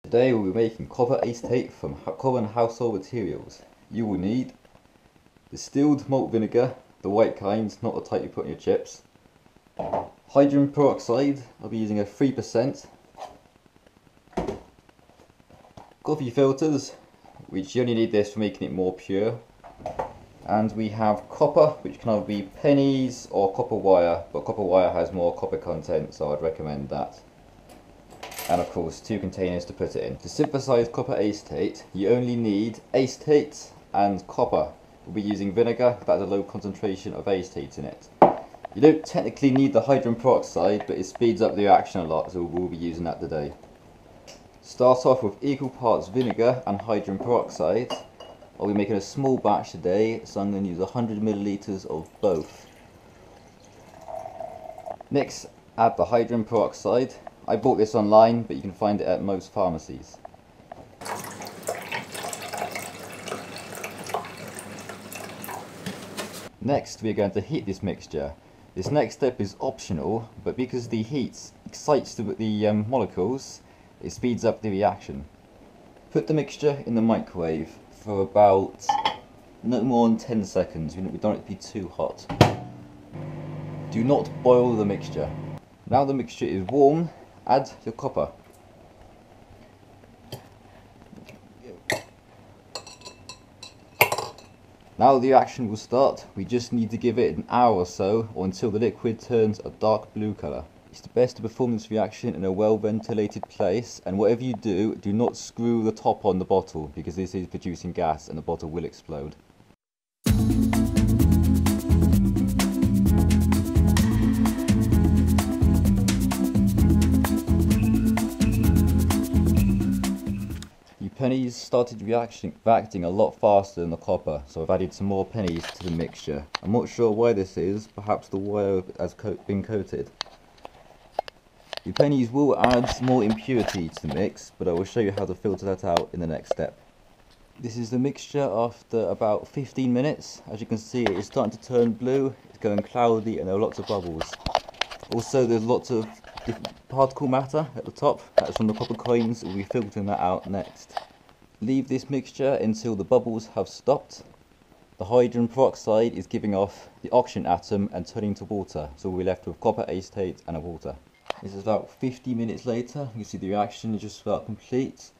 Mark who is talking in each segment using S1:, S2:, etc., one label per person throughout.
S1: Today we'll be making copper acetate from common household materials. You will need distilled malt vinegar, the white kind, not the type you put in your chips. Hydrogen peroxide, I'll be using a 3%. Coffee filters, which you only need this for making it more pure. And we have copper, which can either be pennies or copper wire, but copper wire has more copper content, so I'd recommend that. And of course 2 containers to put it in. To synthesise copper acetate, you only need acetate and copper. We'll be using vinegar that has a low concentration of acetate in it. You don't technically need the hydrogen peroxide, but it speeds up the reaction a lot, so we'll be using that today. Start off with equal parts vinegar and hydrogen peroxide. I'll be making a small batch today, so I'm going to use 100 millilitres of both. Next, add the hydrogen peroxide. I bought this online, but you can find it at most pharmacies. Next, we are going to heat this mixture. This next step is optional, but because the heat excites the molecules, it speeds up the reaction. Put the mixture in the microwave for about no more than 10 seconds. We don't want it to be too hot. Do not boil the mixture. Now the mixture is warm, add your copper. Now the reaction will start. We just need to give it an hour or so, or until the liquid turns a dark blue colour. It's best to perform this reaction in a well ventilated place, and whatever you do, do not screw the top on the bottle, because this is producing gas and the bottle will explode. Pennies started reacting a lot faster than the copper, so I've added some more pennies to the mixture. I'm not sure why this is, perhaps the wire has been coated. The pennies will add more impurity to the mix, but I will show you how to filter that out in the next step. This is the mixture after about 15 minutes. As you can see, it is starting to turn blue, it's going cloudy, and there are lots of bubbles. Also, there's lots of particle matter at the top. That's from the copper coins. We'll be filtering that out next. Leave this mixture until the bubbles have stopped. The hydrogen peroxide is giving off the oxygen atom and turning to water, so we're left with copper acetate and water. This is about 50 minutes later. You can see the reaction is just about complete.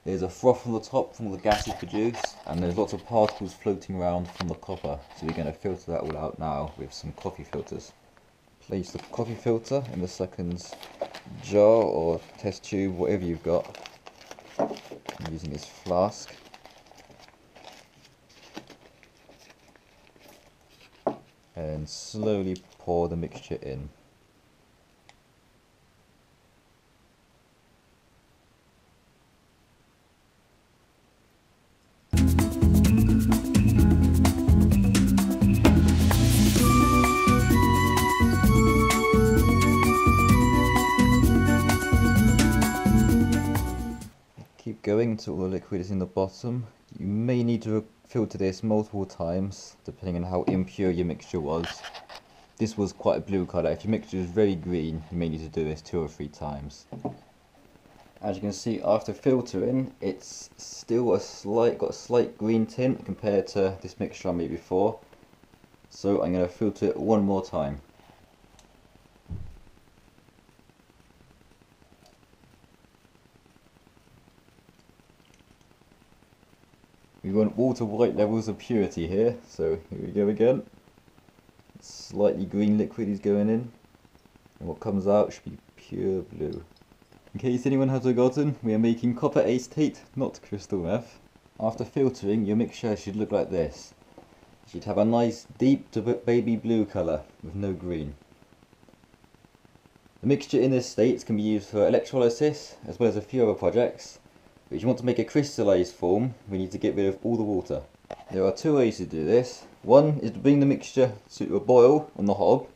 S1: There's a froth on the top from all the gases produced, and there's lots of particles floating around from the copper, so we're going to filter that all out now with some coffee filters. Place the coffee filter in the second jar or test tube, whatever you've got. I'm using this flask. And slowly pour the mixture in. Keep going until all the liquid is in the bottom. You may need to filter this multiple times depending on how impure your mixture was. This was quite a blue colour. If your mixture is very green, you may need to do this 2 or 3 times. As you can see, after filtering, it's still got a slight green tint compared to this mixture I made before. So I'm going to filter it one more time. We want water-white levels of purity here, so here we go again. Slightly green liquid is going in, and what comes out should be pure blue. In case anyone has forgotten, we are making copper acetate, not crystal meth. After filtering, your mixture should look like this. It should have a nice deep baby blue colour with no green. The mixture in this state can be used for electrolysis as well as a few other projects. But if you want to make a crystallised form, we need to get rid of all the water. There are 2 ways to do this. One is to bring the mixture to a boil on the hob,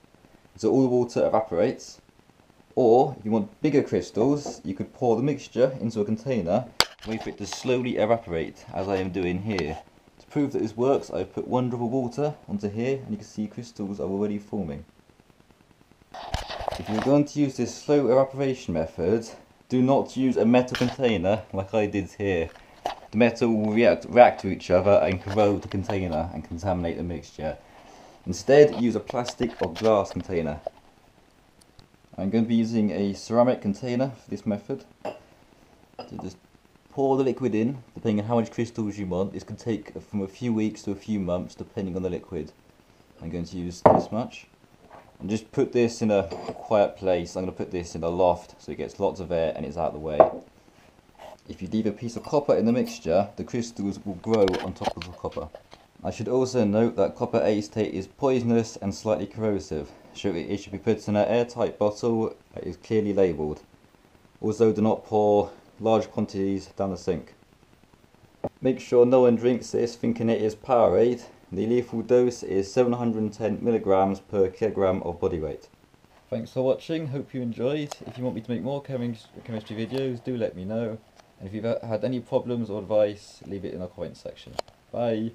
S1: so all the water evaporates. Or, if you want bigger crystals, you could pour the mixture into a container, wait for it to slowly evaporate, as I am doing here. To prove that this works, I've put 1 drop of water onto here, and you can see crystals are already forming. If you're going to use this slow evaporation method, Do not use a metal container like I did here. The metal will react to each other and corrode the container and contaminate the mixture. Instead, use a plastic or glass container. I'm going to be using a ceramic container for this method. So just pour the liquid in, depending on how much crystals you want. This can take from a few weeks to a few months, depending on the liquid. I'm going to use this much. And just put this in a quiet place. I'm going to put this in a loft so it gets lots of air and it's out of the way. If you leave a piece of copper in the mixture, the crystals will grow on top of the copper. I should also note that copper acetate is poisonous and slightly corrosive, so it should be put in an airtight bottle that is clearly labelled. Also, do not pour large quantities down the sink. Make sure no one drinks this thinking it is Powerade. The lethal dose is 710 milligrams per kilogram of body weight. Thanks for watching, hope you enjoyed. If you want me to make more chemistry videos, do let me know. And if you've had any problems or advice, leave it in the comment section. Bye!